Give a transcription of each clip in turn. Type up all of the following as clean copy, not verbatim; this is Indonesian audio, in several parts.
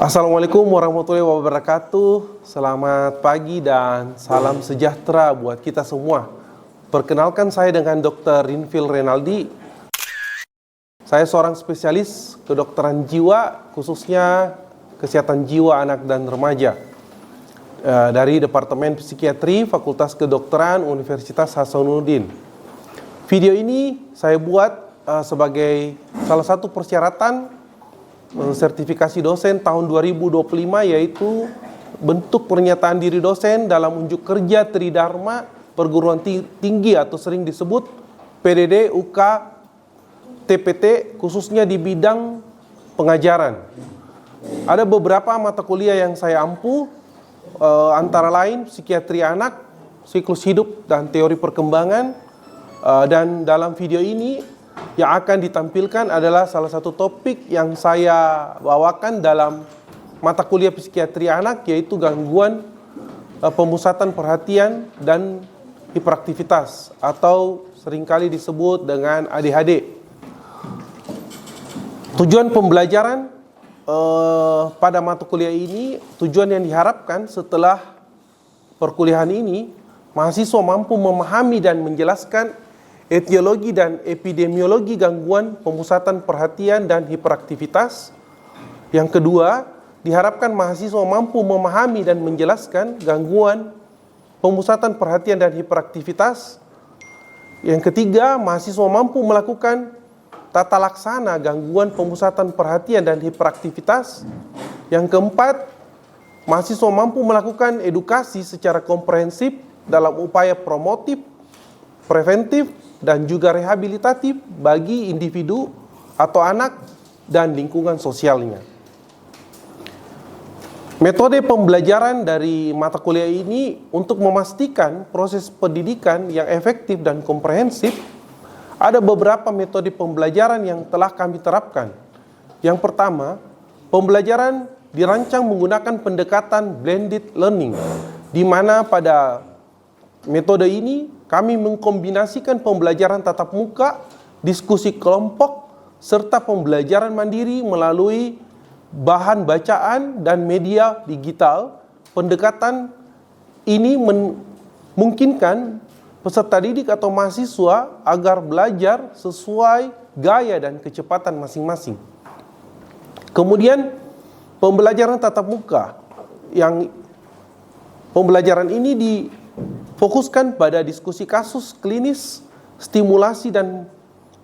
Assalamualaikum warahmatullahi wabarakatuh. Selamat pagi dan salam sejahtera buat kita semua. Perkenalkan, saya dengan Dr. Rinfil Renaldi. Saya seorang spesialis kedokteran jiwa, khususnya kesehatan jiwa anak dan remaja, dari Departemen Psikiatri Fakultas Kedokteran Universitas Hasanuddin. Video ini saya buat sebagai salah satu persyaratan sertifikasi dosen tahun 2025, yaitu bentuk pernyataan diri dosen dalam unjuk kerja Tridharma Perguruan Tinggi atau sering disebut PDD UK TPT, khususnya di bidang pengajaran. Ada beberapa mata kuliah yang saya ampu, antara lain psikiatri anak, siklus hidup dan teori perkembangan. Dan dalam video ini yang akan ditampilkan adalah salah satu topik yang saya bawakan dalam mata kuliah psikiatri anak, yaitu gangguan pemusatan perhatian dan hiperaktivitas atau seringkali disebut dengan ADHD. Tujuan pembelajaran pada mata kuliah ini, tujuan yang diharapkan setelah perkuliahan ini, mahasiswa mampu memahami dan menjelaskan etiologi dan epidemiologi gangguan pemusatan perhatian dan hiperaktivitas. Yang kedua, diharapkan mahasiswa mampu memahami dan menjelaskan gangguan pemusatan perhatian dan hiperaktivitas. Yang ketiga, mahasiswa mampu melakukan tata laksana gangguan pemusatan perhatian dan hiperaktivitas. Yang keempat, mahasiswa mampu melakukan edukasi secara komprehensif dalam upaya promotif, preventif, dan juga rehabilitatif bagi individu atau anak dan lingkungan sosialnya. Metode pembelajaran dari mata kuliah ini untuk memastikan proses pendidikan yang efektif dan komprehensif, ada beberapa metode pembelajaran yang telah kami terapkan. Yang pertama, pembelajaran dirancang menggunakan pendekatan blended learning, di mana pada metode ini kami mengkombinasikan pembelajaran tatap muka, diskusi kelompok, serta pembelajaran mandiri melalui bahan bacaan dan media digital. Pendekatan ini memungkinkan peserta didik atau mahasiswa agar belajar sesuai gaya dan kecepatan masing-masing. Kemudian pembelajaran tatap muka, yang pembelajaran ini difokuskan pada diskusi kasus klinis, stimulasi dan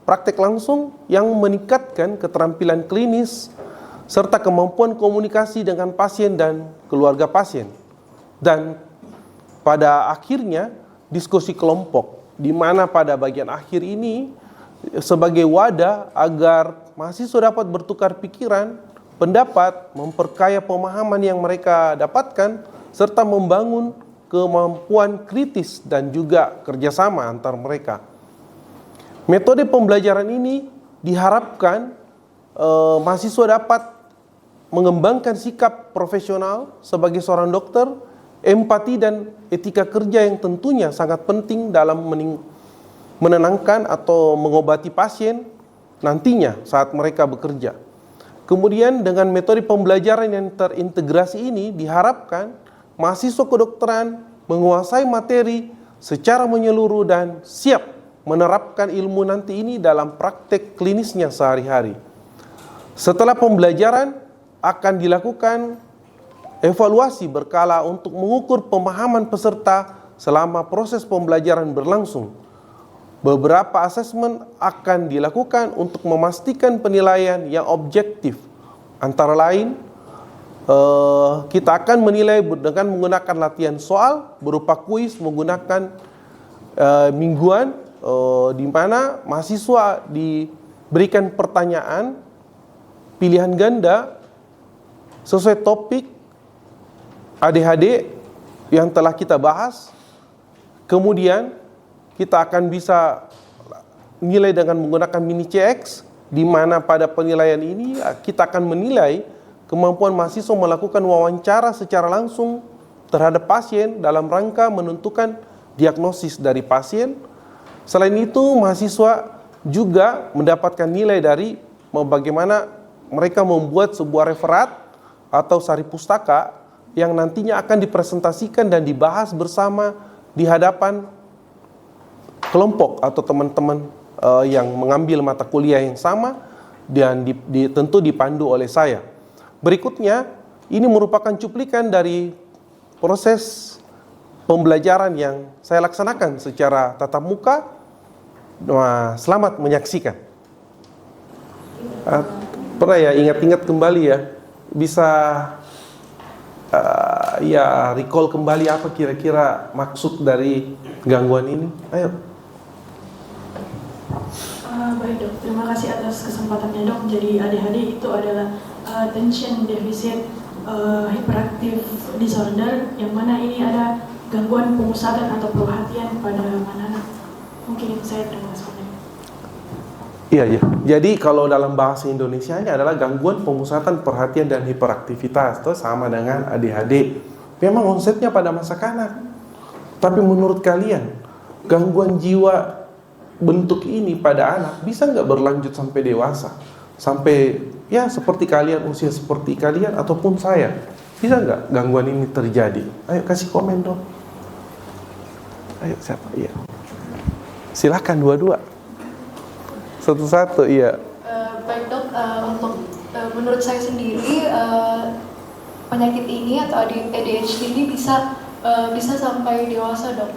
praktek langsung yang meningkatkan keterampilan klinis serta kemampuan komunikasi dengan pasien dan keluarga pasien. Dan pada akhirnya diskusi kelompok, di mana pada bagian akhir ini sebagai wadah agar mahasiswa dapat bertukar pikiran, pendapat, memperkaya pemahaman yang mereka dapatkan, serta membangun kemampuan kritis dan juga kerjasama antar mereka. Metode pembelajaran ini diharapkan mahasiswa dapat mengembangkan sikap profesional sebagai seorang dokter, empati dan etika kerja yang tentunya sangat penting dalam menenangkan atau mengobati pasien nantinya saat mereka bekerja. Kemudian dengan metode pembelajaran yang terintegrasi ini diharapkan mahasiswa kedokteran menguasai materi secara menyeluruh dan siap menerapkan ilmu nanti ini dalam praktek klinisnya sehari-hari. Setelah pembelajaran akan dilakukan evaluasi berkala untuk mengukur pemahaman peserta selama proses pembelajaran berlangsung. Beberapa asesmen akan dilakukan untuk memastikan penilaian yang objektif. Antara lain, kita akan menilai dengan menggunakan latihan soal berupa kuis menggunakan mingguan, di mana mahasiswa diberikan pertanyaan pilihan ganda sesuai topik ADHD yang telah kita bahas. Kemudian kita akan bisa nilai dengan menggunakan mini CX, di mana pada penilaian ini kita akan menilai kemampuan mahasiswa melakukan wawancara secara langsung terhadap pasien dalam rangka menentukan diagnosis dari pasien. Selain itu, mahasiswa juga mendapatkan nilai dari bagaimana mereka membuat sebuah referat atau sari pustaka yang nantinya akan dipresentasikan dan dibahas bersama di hadapan kelompok atau teman-teman yang mengambil mata kuliah yang sama dan tentu dipandu oleh saya. Berikutnya, ini merupakan cuplikan dari proses pembelajaran yang saya laksanakan secara tatap muka. Selamat menyaksikan. Pernah ya ingat-ingat kembali ya, bisa ya recall kembali apa kira-kira maksud dari gangguan ini? Ayo. Baik dok, terima kasih atas kesempatannya dok. Jadi ADHD itu adalah attention deficit hyperactive disorder, yang mana ini ada gangguan pemusatan atau perhatian pada anak-anak. Mungkin itu saya, terima kasih. Iya. Jadi kalau dalam bahasa Indonesia ini adalah gangguan pemusatan perhatian dan hiperaktivitas, itu sama dengan ADHD. Memang onsetnya pada masa kanak. Tapi menurut kalian, gangguan jiwa bentuk ini pada anak bisa nggak berlanjut sampai dewasa? Sampai ya seperti kalian, usia seperti kalian ataupun saya. Bisa nggak gangguan ini terjadi? Ayo kasih komen dong. Ayo siapa? Iya. Silakan dua-dua. Satu-satu, iya. Baik dok, untuk menurut saya sendiri penyakit ini atau ADHD ini bisa sampai dewasa dok.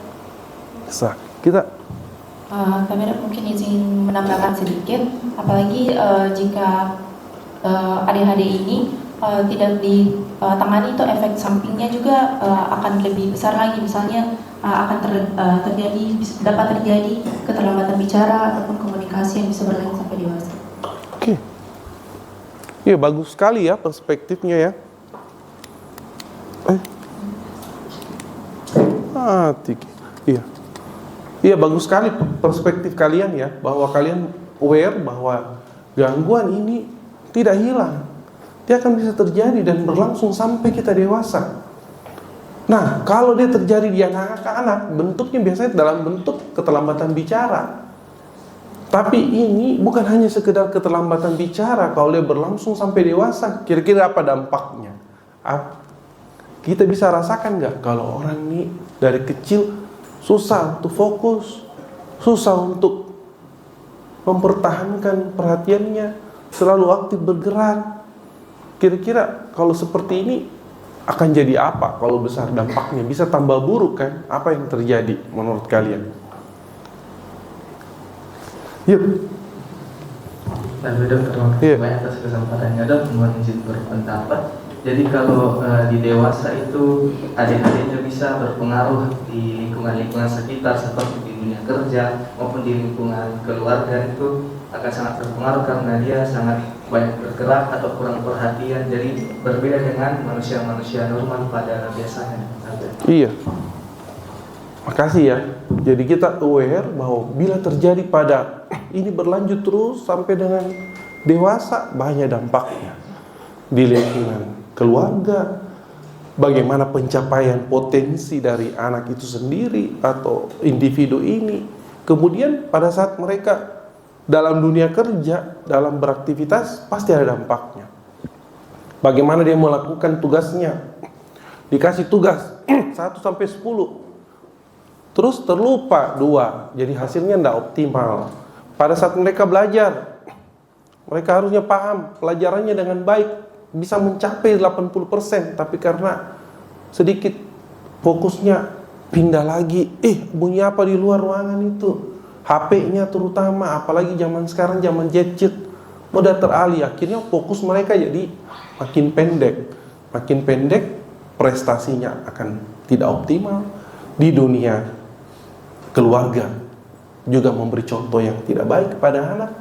Bisa. Kita Kami mungkin izin menambahkan sedikit, apalagi jika ADHD ini tidak ditangani, itu efek sampingnya juga akan lebih besar lagi. Misalnya akan dapat terjadi keterlambatan bicara ataupun komunikasi yang bisa berlanjut sampai dewasa. Oke. Iya, bagus sekali ya perspektifnya ya. Iya, bagus sekali perspektif kalian ya, bahwa kalian aware bahwa gangguan ini tidak hilang. Dia akan bisa terjadi dan berlangsung sampai kita dewasa. Nah, kalau dia terjadi di anak-anak, bentuknya biasanya dalam bentuk keterlambatan bicara. Tapi ini bukan hanya sekedar keterlambatan bicara. Kalau dia berlangsung sampai dewasa, kira-kira apa dampaknya? Kita bisa rasakan nggak kalau orang ini dari kecil susah untuk fokus, susah untuk mempertahankan perhatiannya, selalu aktif bergerak. Kira-kira kalau seperti ini akan jadi apa kalau besar dampaknya? Bisa tambah buruk kan? Apa yang terjadi menurut kalian? Yuk. Lalu dok, terima kasih banyak atas kesempatannya dok, mohon izin berpendapat. Jadi kalau di dewasa itu ADHD-nya bisa berpengaruh di lingkungan sekitar, seperti di dunia kerja maupun di lingkungan keluarga, itu akan sangat berpengaruh karena dia sangat banyak bergerak atau kurang perhatian. Jadi berbeda dengan manusia-manusia normal pada biasanya. Iya. Makasih ya. Jadi kita aware bahwa bila terjadi pada ini berlanjut terus sampai dengan dewasa, banyak dampaknya di lingkungan keluarga, bagaimana pencapaian potensi dari anak itu sendiri atau individu ini. Kemudian pada saat mereka dalam dunia kerja, dalam beraktivitas, pasti ada dampaknya. Bagaimana dia melakukan tugasnya. Dikasih tugas 1 sampai 10, terus terlupa 2, jadi hasilnya tidak optimal. Pada saat mereka belajar, mereka harusnya paham pelajarannya dengan baik, bisa mencapai 80%, tapi karena sedikit fokusnya pindah lagi, bunyi apa di luar ruangan itu, HP-nya terutama, apalagi zaman sekarang zaman gadget, mudah teralih. Akhirnya fokus mereka jadi makin pendek, prestasinya akan tidak optimal. Di dunia keluarga juga memberi contoh yang tidak baik kepada anak,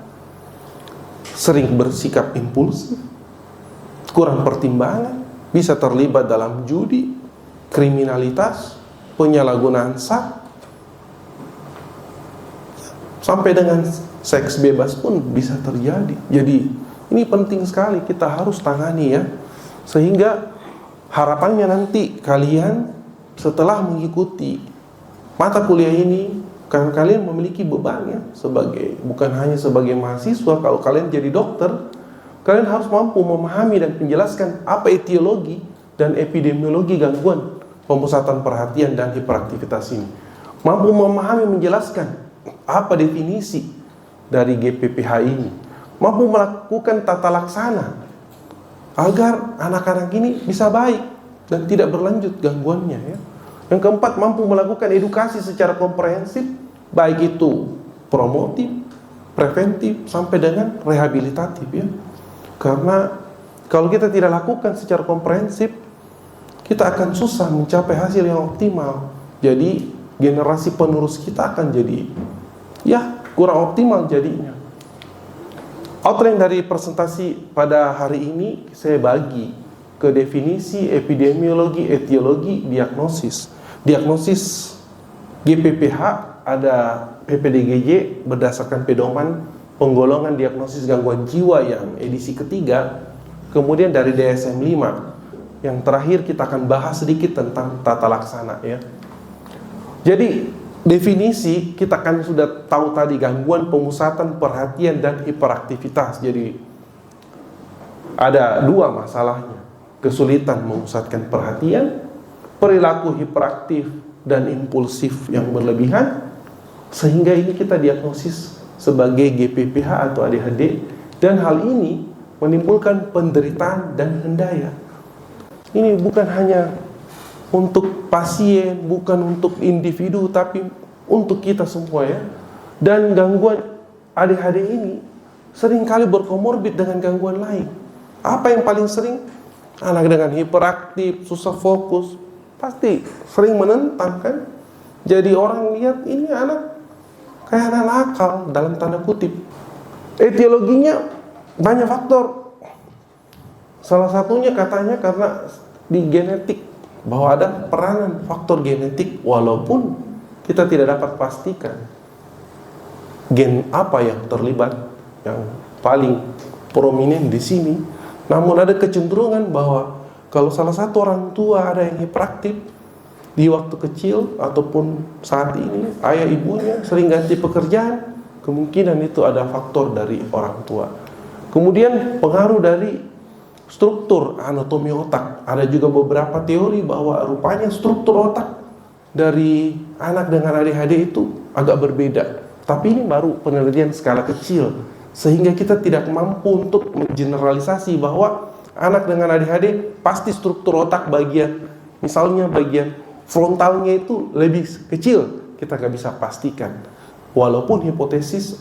sering bersikap impulsif, kurang pertimbangan, bisa terlibat dalam judi, kriminalitas, penyalahgunaan seks, sampai dengan seks bebas pun bisa terjadi. Jadi ini penting sekali, kita harus tangani ya. Sehingga harapannya nanti kalian setelah mengikuti mata kuliah ini, karena kalian memiliki beban ya, bukan hanya sebagai mahasiswa. Kalau kalian jadi dokter, kalian harus mampu memahami dan menjelaskan apa etiologi dan epidemiologi gangguan pemusatan perhatian dan hiperaktivitas ini. Mampu memahami menjelaskan apa definisi dari GPPH ini. Mampu melakukan tata laksana agar anak-anak ini bisa baik dan tidak berlanjut gangguannya ya. Yang keempat, mampu melakukan edukasi secara komprehensif, baik itu promotif, preventif, sampai dengan rehabilitatif ya. Karena kalau kita tidak lakukan secara komprehensif, kita akan susah mencapai hasil yang optimal. Jadi generasi penerus kita akan jadi ya kurang optimal jadinya. Outline dari presentasi pada hari ini saya bagi ke definisi, epidemiologi, etiologi, diagnosis. Diagnosis GPPH ada PPDGJ berdasarkan pedoman penggolongan diagnosis gangguan jiwa yang edisi ketiga. Kemudian dari DSM-5. Yang terakhir kita akan bahas sedikit tentang tata laksana ya. Jadi definisi kita kan sudah tahu tadi, gangguan pemusatan perhatian dan hiperaktivitas. Jadi ada dua masalahnya, kesulitan memusatkan perhatian, perilaku hiperaktif dan impulsif yang berlebihan, sehingga ini kita diagnosis sebagai GPPH atau ADHD, dan hal ini menimbulkan penderitaan dan hendaya. Ini bukan hanya untuk pasien, bukan untuk individu, tapi untuk kita semua ya. Dan gangguan ADHD ini seringkali berkomorbid dengan gangguan lain. Apa yang paling sering? Anak dengan hiperaktif, susah fokus, pasti sering menentang kan. Jadi orang lihat ini anak kayak anak nakal dalam tanda kutip. Etiologinya banyak faktor. Salah satunya katanya karena di genetik, bahwa ada peranan faktor genetik, walaupun kita tidak dapat pastikan gen apa yang terlibat yang paling prominent di sini. Namun ada kecenderungan bahwa kalau salah satu orang tua ada yang hiperaktif di waktu kecil ataupun saat ini, ayah ibunya sering ganti pekerjaan, kemungkinan itu ada faktor dari orang tua. Kemudian pengaruh dari struktur anatomi otak. Ada juga beberapa teori bahwa rupanya struktur otak dari anak dengan ADHD itu agak berbeda. Tapi ini baru penelitian skala kecil, sehingga kita tidak mampu untuk mengeneralisasi bahwa anak dengan ADHD pasti struktur otak bagian, misalnya bagian frontalnya itu lebih kecil. Kita nggak bisa pastikan. Walaupun hipotesis,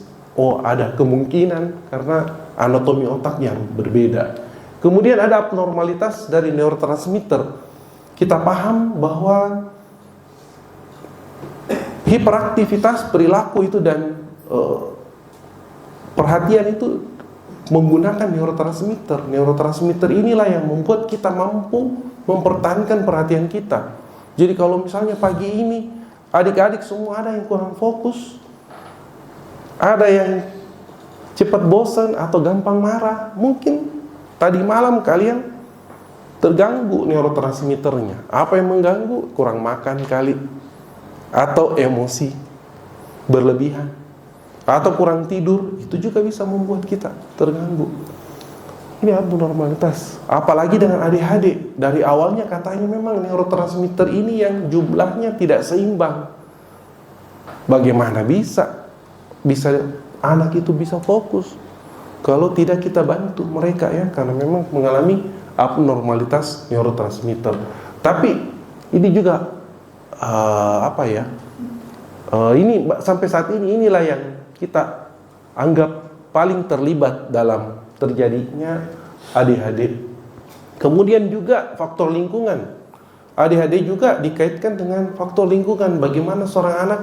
ada kemungkinan karena anatomi otak yang berbeda. Kemudian ada abnormalitas dari neurotransmitter. Kita paham bahwa hiperaktivitas perilaku itu dan perhatian itu menggunakan neurotransmitter. Neurotransmitter inilah yang membuat kita mampu mempertahankan perhatian kita. Jadi kalau misalnya pagi ini adik-adik semua ada yang kurang fokus, ada yang cepat bosan atau gampang marah, mungkin tadi malam kalian terganggu neurotransmitternya. Apa yang mengganggu? Kurang makan kali, atau emosi berlebihan, atau kurang tidur. Itu juga bisa membuat kita terganggu. Ini abnormalitas. Apalagi dengan ADHD. Dari awalnya katanya memang neurotransmitter ini yang jumlahnya tidak seimbang. Bagaimana bisa anak itu bisa fokus kalau tidak kita bantu mereka ya, karena memang mengalami abnormalitas neurotransmitter. Tapi ini juga ini sampai saat ini inilah yang kita anggap paling terlibat dalam terjadinya ADHD. Kemudian juga faktor lingkungan. ADHD juga dikaitkan dengan faktor lingkungan. Bagaimana seorang anak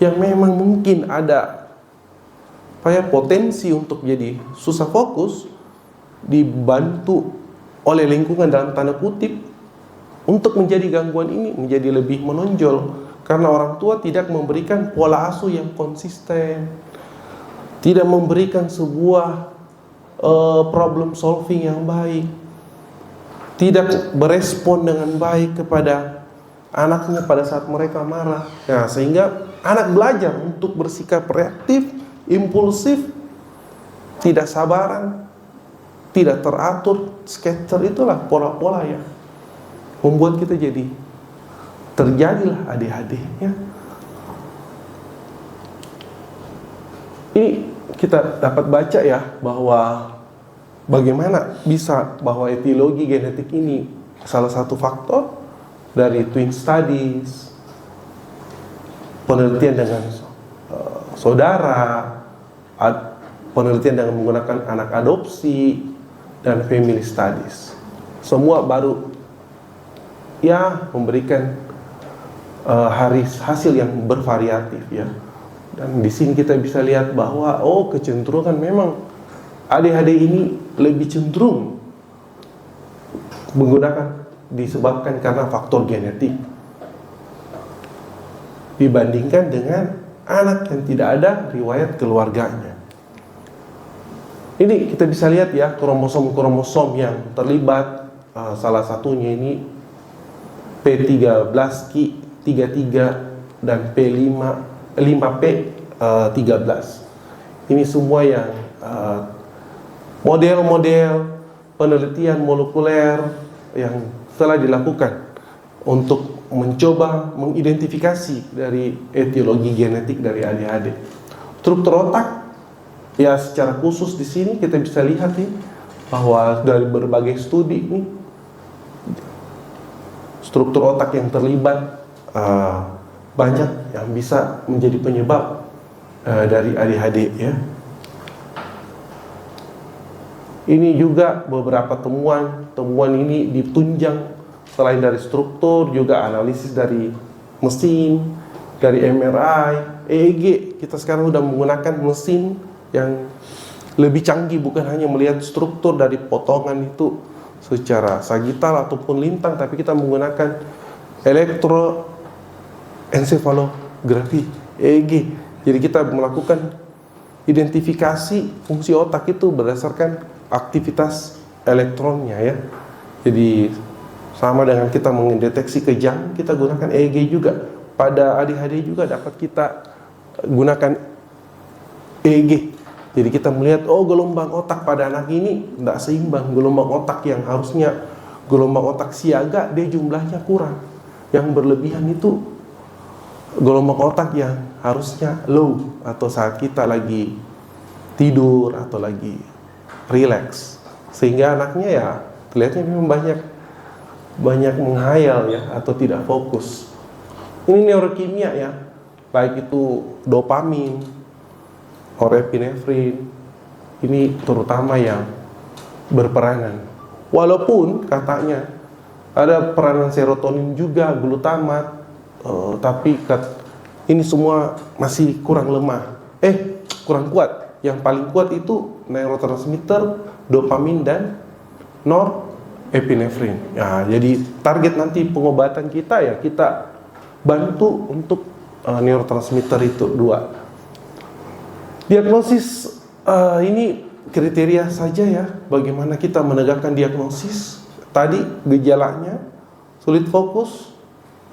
yang memang mungkin ada potensi untuk jadi susah fokus, dibantu oleh lingkungan dalam tanda kutip untuk menjadi gangguan ini menjadi lebih menonjol, karena orang tua tidak memberikan pola asuh yang konsisten, tidak memberikan sebuah problem solving yang baik, tidak berespon dengan baik kepada anaknya pada saat mereka marah. Nah, sehingga anak belajar untuk bersikap reaktif, impulsif, tidak sabaran, tidak teratur, skater itulah pola-pola yang membuat kita jadi terjadilah ADHD ya. Ini kita dapat baca ya bahwa bagaimana bisa bahwa etiologi genetik ini salah satu faktor dari twin studies, penelitian dengan saudara, penelitian dengan menggunakan anak adopsi, dan family studies. Semua baru ya memberikan hasil yang bervariatif ya. Dan di sini kita bisa lihat bahwa kecenderungan memang ADHD ini lebih cenderung disebabkan karena faktor genetik dibandingkan dengan anak yang tidak ada riwayat keluarganya. Ini kita bisa lihat ya kromosom-kromosom yang terlibat, salah satunya ini P13Q33 dan P5P13. Ini semua yang model-model penelitian molekuler yang telah dilakukan untuk mencoba mengidentifikasi dari etiologi genetik dari ADHD. Struktur otak ya secara khusus di sini kita bisa lihat nih bahwa dari berbagai studi nih struktur otak yang terlibat banyak yang bisa menjadi penyebab dari ADHD ya. Ini juga beberapa temuan ini ditunjang selain dari struktur juga analisis dari mesin, dari MRI, EEG. Kita sekarang sudah menggunakan mesin yang lebih canggih, bukan hanya melihat struktur dari potongan itu secara sagital ataupun lintang, tapi kita menggunakan elektroencephalografi EEG. Jadi kita melakukan identifikasi fungsi otak itu berdasarkan aktivitas elektronnya ya. Jadi sama dengan kita mendeteksi kejang, kita gunakan EEG juga. Pada ADHD juga dapat kita gunakan EEG. Jadi kita melihat gelombang otak pada anak ini tidak seimbang. Gelombang otak yang harusnya gelombang otak siaga, dia jumlahnya kurang. Yang berlebihan itu gelombang otak yang harusnya low, atau saat kita lagi tidur atau lagi relax, sehingga anaknya ya kelihatannya memang banyak menghayal ya atau tidak fokus. Ini neurokimia ya, baik itu dopamin, norepinefrin, ini terutama yang berperanan. Walaupun katanya ada peranan serotonin juga, glutamat, tapi ini semua masih kurang kuat. Yang paling kuat itu neurotransmitter, dopamin, dan norepinefrin. Ya, jadi target nanti pengobatan kita ya kita bantu untuk neurotransmitter itu 2. Diagnosis ini kriteria saja ya, bagaimana kita menegakkan diagnosis. Tadi gejalanya sulit fokus.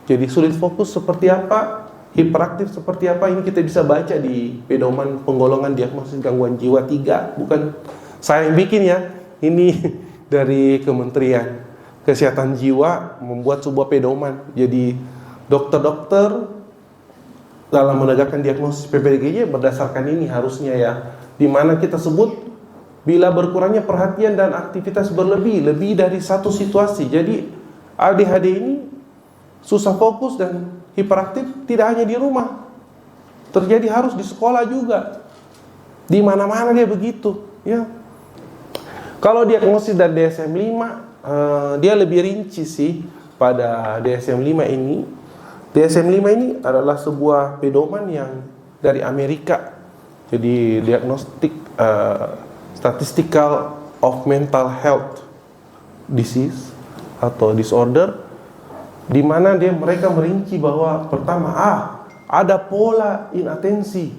Jadi sulit fokus seperti apa? Hiperaktif seperti apa? Ini kita bisa baca di pedoman penggolongan diagnosis gangguan jiwa 3. Bukan saya yang bikin ya. Ini dari Kementerian Kesehatan Jiwa membuat sebuah pedoman. Jadi dokter-dokter dalam menegakkan diagnosis PPDGJ berdasarkan ini harusnya ya. Di mana kita sebut bila berkurangnya perhatian dan aktivitas lebih dari satu situasi. Jadi ADHD ini susah fokus dan hiperaktif tidak hanya di rumah, terjadi harus di sekolah juga, di mana-mana dia begitu ya. Kalau diagnosis dari DSM-5 dia lebih rinci sih pada DSM-5 ini. DSM-5 ini adalah sebuah pedoman yang dari Amerika. Jadi diagnostik statistical of mental health disease atau disorder, di mana mereka merinci bahwa pertama ada pola inatensi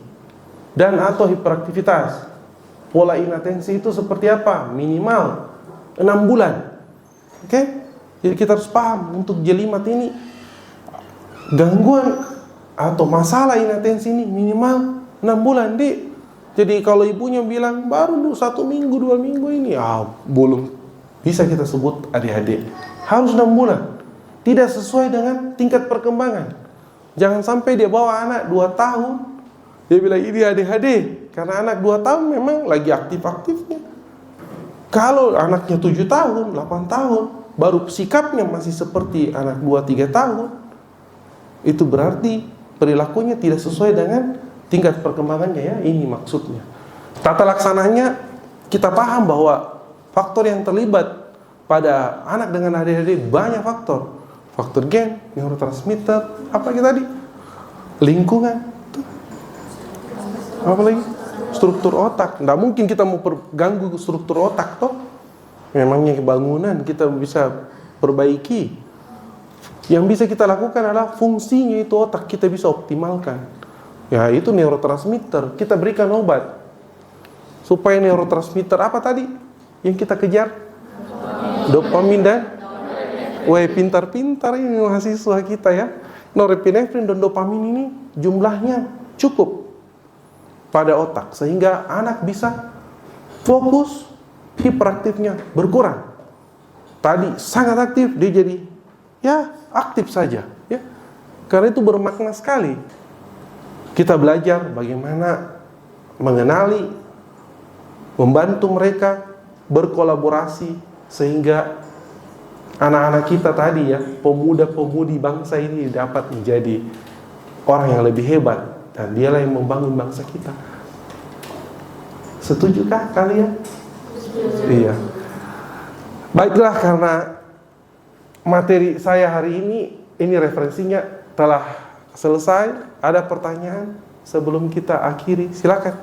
dan atau hiperaktivitas. Pola inatensi itu seperti apa? Minimal 6 bulan. Oke? Jadi kita harus paham untuk jelimat ini gangguan atau masalah inatensi ini minimal 6 bulan. Jadi kalau ibunya bilang baru 1 minggu 2 minggu ini, belum bisa kita sebut ADHD. Harus 6 bulan. Tidak sesuai dengan tingkat perkembangan. Jangan sampai dia bawa anak 2 tahun, dia bilang ini ADHD. Karena anak 2 tahun memang lagi aktif-aktifnya. Kalau anaknya 7 tahun, 8 tahun, baru sikapnya masih seperti anak 2-3 tahun, itu berarti perilakunya tidak sesuai dengan tingkat perkembangannya ya. Ini maksudnya. Tata laksananya kita paham bahwa faktor yang terlibat pada anak dengan ADHD banyak faktor. Faktor gen, neurotransmitter, apa lagi tadi? Lingkungan. Apa lagi? Struktur otak. Nggak mungkin kita mau ganggu struktur otak toh. Memangnya bangunan kita bisa perbaiki. Yang bisa kita lakukan adalah fungsinya itu otak kita bisa optimalkan. Ya itu neurotransmitter. Kita berikan obat supaya neurotransmitter apa tadi yang kita kejar? Dopamin dan pintar-pintar ini mahasiswa kita ya. Norepinefrin dan dopamin ini jumlahnya cukup pada otak sehingga anak bisa fokus, hiperaktifnya berkurang. Tadi sangat aktif, dia jadi ya aktif saja ya. Karena itu bermakna sekali. Kita belajar bagaimana mengenali, membantu mereka berkolaborasi sehingga anak-anak kita tadi ya, pemuda-pemudi bangsa ini dapat menjadi orang yang lebih hebat. Dan dialah yang membangun bangsa kita. Setujukah kalian? Iya. Baiklah, karena materi saya hari ini referensinya telah selesai. Ada pertanyaan sebelum kita akhiri? Silakan.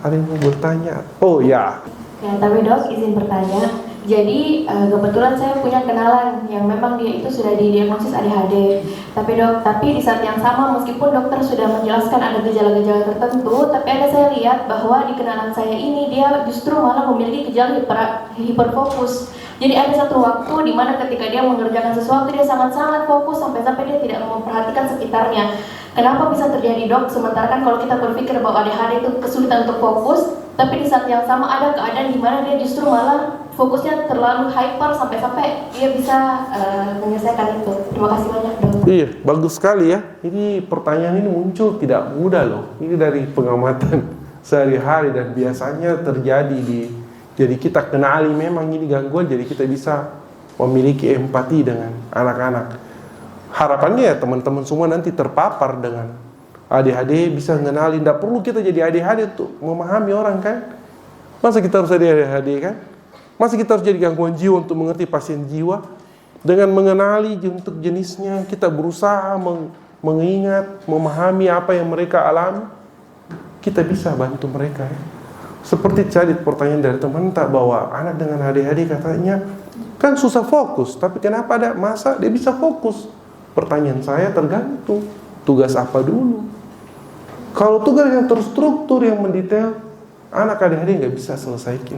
Ada yang mau bertanya? Oh ya. Ya, tapi dok izin bertanya. Jadi kebetulan saya punya kenalan yang memang dia itu sudah didiagnosis ADHD. Tapi di saat yang sama meskipun dokter sudah menjelaskan ada gejala-gejala tertentu, tapi ada saya lihat bahwa di kenalan saya ini dia justru malah memiliki gejala hiperfokus. Jadi ada satu waktu di mana ketika dia mengerjakan sesuatu dia sangat-sangat fokus sampai-sampai dia tidak memperhatikan sekitarnya. Kenapa bisa terjadi dok? Sementara kan kalau kita berpikir bahwa ADHD itu kesulitan untuk fokus, tapi di saat yang sama ada keadaan di mana dia justru malah fokusnya terlalu hyper sampai-sampai dia bisa menyelesaikan itu. Terima kasih banyak dok. Iya, bagus sekali ya. Ini pertanyaan ini muncul tidak mudah loh. Ini dari pengamatan sehari-hari dan biasanya terjadi jadi kita kenali memang ini gangguan, jadi kita bisa memiliki empati dengan anak-anak. Harapannya ya teman-teman semua nanti terpapar dengan ADHD, bisa mengenali. Tidak perlu kita jadi ADHD untuk memahami orang kan. Masa kita harus jadi ADHD kan? Masa kita harus jadi gangguan jiwa untuk mengerti pasien jiwa? Dengan mengenali untuk jenisnya, kita berusaha mengingat, memahami apa yang mereka alami, kita bisa bantu mereka ya. Seperti tadi pertanyaan dari teman tak, bahwa anak dengan ADHD katanya kan susah fokus, tapi kenapa ada masa dia bisa fokus? Pertanyaan saya tergantung tugas apa dulu. Kalau tugas yang terstruktur, yang mendetail, anak ADHD nggak bisa selesaikan.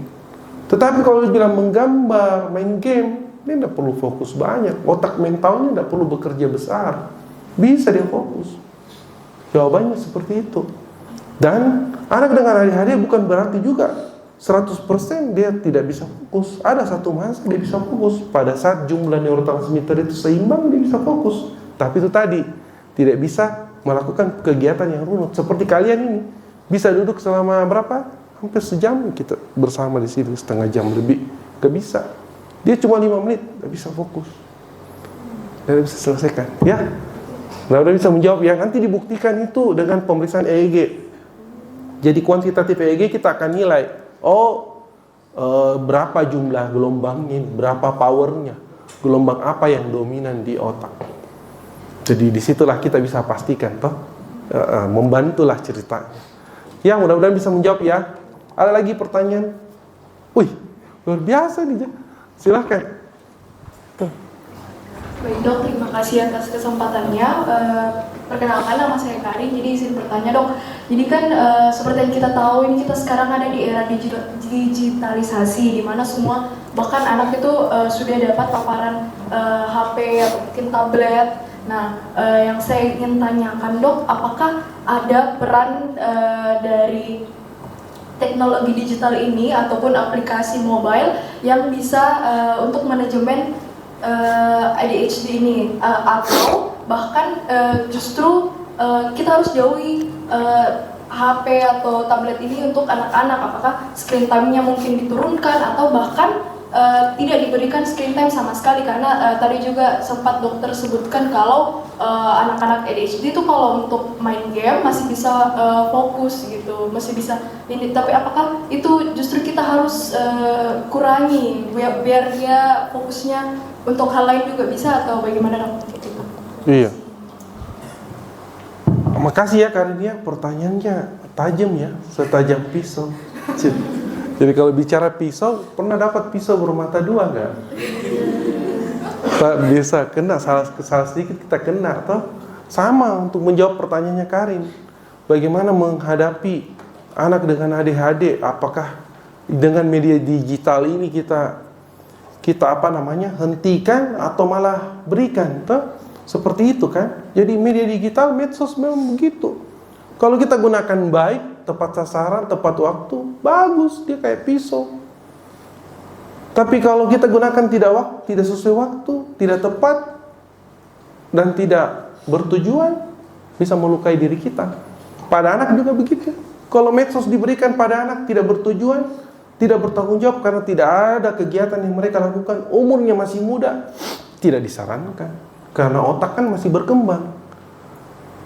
Tetapi kalau dibilang menggambar, main game, dia tidak perlu fokus banyak. Otak mentalnya tidak perlu bekerja besar. Bisa dia fokus. Jawabannya seperti itu. Dan anak dengan ADHD bukan berarti juga 100% dia tidak bisa fokus. Ada satu masa dia bisa fokus. Pada saat jumlah neurotransmitter itu seimbang, dia bisa fokus. Tapi itu tadi, tidak bisa melakukan kegiatan yang runut. Seperti kalian ini, bisa duduk selama berapa? Hampir sejam kita bersama di sini, setengah jam lebih. Gak bisa. Dia cuma 5 menit, gak bisa fokus. Dan bisa selesaikan. Ya, udah bisa menjawab ya. Nanti dibuktikan itu dengan pemeriksaan EEG. Jadi kuantitatif EEG kita akan nilai, berapa jumlah gelombangnya, berapa powernya, gelombang apa yang dominan di otak. Jadi disitulah kita bisa pastikan, membantulah ceritanya. Ya, mudah-mudahan bisa menjawab ya. Ada lagi pertanyaan? Wih, luar biasa nih. Silahkan. Baik dok, terima kasih atas kesempatannya. Perkenalkan, nama saya Karin, jadi izin bertanya dok. Jadi kan seperti yang kita tahu ini kita sekarang ada di era digitalisasi, di mana semua bahkan anak itu sudah dapat paparan HP atau mungkin tablet. Nah, yang saya ingin tanyakan dok, apakah ada peran dari teknologi digital ini ataupun aplikasi mobile yang bisa untuk manajemen ADHD ini, atau bahkan justru kita harus jauhi HP atau tablet ini untuk anak-anak. Apakah screen time-nya mungkin diturunkan atau bahkan tidak diberikan screen time sama sekali, karena tadi juga sempat dokter sebutkan kalau anak-anak ADHD itu kalau untuk main game masih bisa fokus gitu, masih bisa ini, tapi apakah itu justru kita harus kurangi biar dia fokusnya untuk hal lain juga bisa, atau bagaimana dok? Iya. Makasih ya Karinia, pertanyaannya tajam ya, setajam pisau. Jadi kalau bicara pisau, pernah dapat pisau bermata dua nggak? Tak bisa kena, salah sedikit kita kena, toh? Sama untuk menjawab pertanyaannya Karin. Bagaimana menghadapi anak dengan ADHD? Apakah dengan media digital ini kita hentikan atau malah berikan, toh? Seperti itu kan? Jadi media digital, medsos memang begitu. Kalau kita gunakan baik, tepat sasaran, tepat waktu, bagus, dia kayak pisau. Tapi kalau kita gunakan tidak sesuai waktu, tidak tepat, dan tidak bertujuan, bisa melukai diri kita. Pada anak juga begitu. Kalau medsos diberikan pada anak tidak bertujuan, tidak bertanggung jawab karena tidak ada kegiatan yang mereka lakukan, umurnya masih muda, tidak disarankan. Karena otak kan masih berkembang.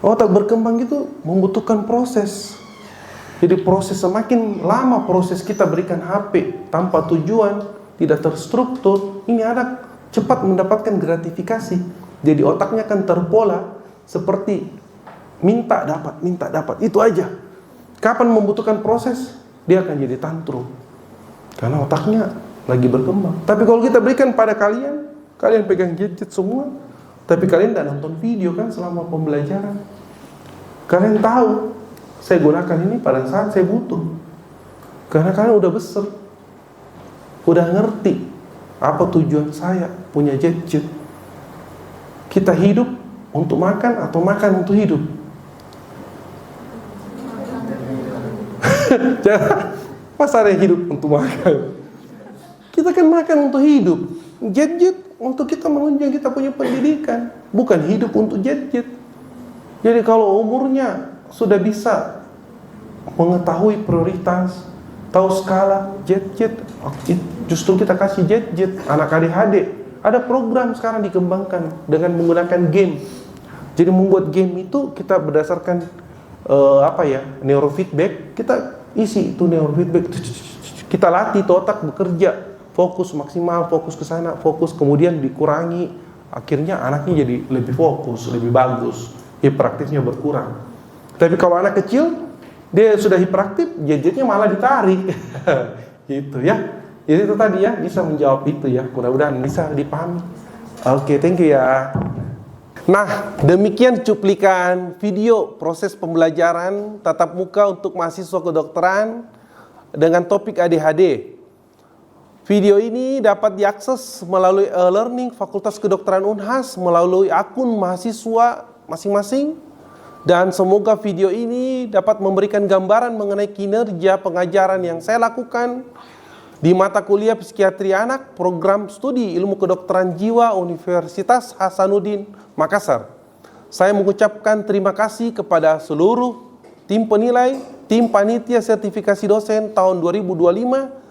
Otak berkembang itu membutuhkan proses. Jadi proses, semakin lama proses kita berikan HP tanpa tujuan, tidak terstruktur, ini anak cepat mendapatkan gratifikasi. Jadi otaknya akan terpola seperti minta dapat, itu aja. Kapan membutuhkan proses, dia akan jadi tantrum. Karena otaknya lagi berkembang. Tapi kalau kita berikan pada kalian pegang gadget semua, tapi kalian tidak nonton video kan selama pembelajaran. Kalian tahu, saya gunakan ini pada saat saya butuh. Karena kalian udah besar, udah ngerti apa tujuan saya punya gadget. Kita hidup untuk makan atau makan untuk hidup? Pas ada yang hidup untuk makan. Kita kan makan untuk hidup. Gadget untuk kita menunjang kita punya pendidikan, bukan hidup untuk gadget. Jadi kalau umurnya sudah bisa mengetahui prioritas, tahu skala, gadget, justru kita kasih gadget. Anak ADHD, ada program sekarang dikembangkan dengan menggunakan game. Jadi membuat game itu kita berdasarkan neurofeedback, kita isi itu neurofeedback, kita latih itu otak bekerja, fokus maksimal, fokus ke sana, fokus, kemudian dikurangi, akhirnya anaknya jadi lebih fokus, lebih bagus, hiperaktifnya berkurang. Tapi kalau anak kecil, dia sudah hiperaktif, gadgetnya malah ditarik. Gitu ya. Jadi itu tadi ya, bisa menjawab itu ya, mudah-mudahan bisa dipahami. Oke, thank you ya. Nah, demikian cuplikan video proses pembelajaran tatap muka untuk mahasiswa kedokteran dengan topik ADHD. Video ini dapat diakses melalui e-learning Fakultas Kedokteran Unhas melalui akun mahasiswa masing-masing, dan semoga video ini dapat memberikan gambaran mengenai kinerja pengajaran yang saya lakukan di mata kuliah Psikiatri Anak Program Studi Ilmu Kedokteran Jiwa Universitas Hasanuddin Makassar. Saya mengucapkan terima kasih kepada seluruh tim penilai, tim panitia sertifikasi dosen tahun 2025.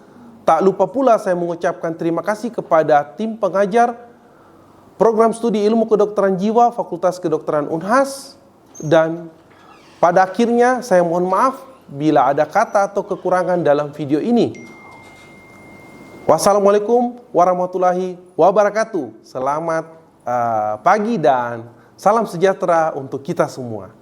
Tak lupa pula saya mengucapkan terima kasih kepada tim pengajar Program Studi Ilmu Kedokteran Jiwa Fakultas Kedokteran Unhas. Dan pada akhirnya saya mohon maaf bila ada kata atau kekurangan dalam video ini. Wassalamualaikum warahmatullahi wabarakatuh. Selamat pagi dan salam sejahtera untuk kita semua.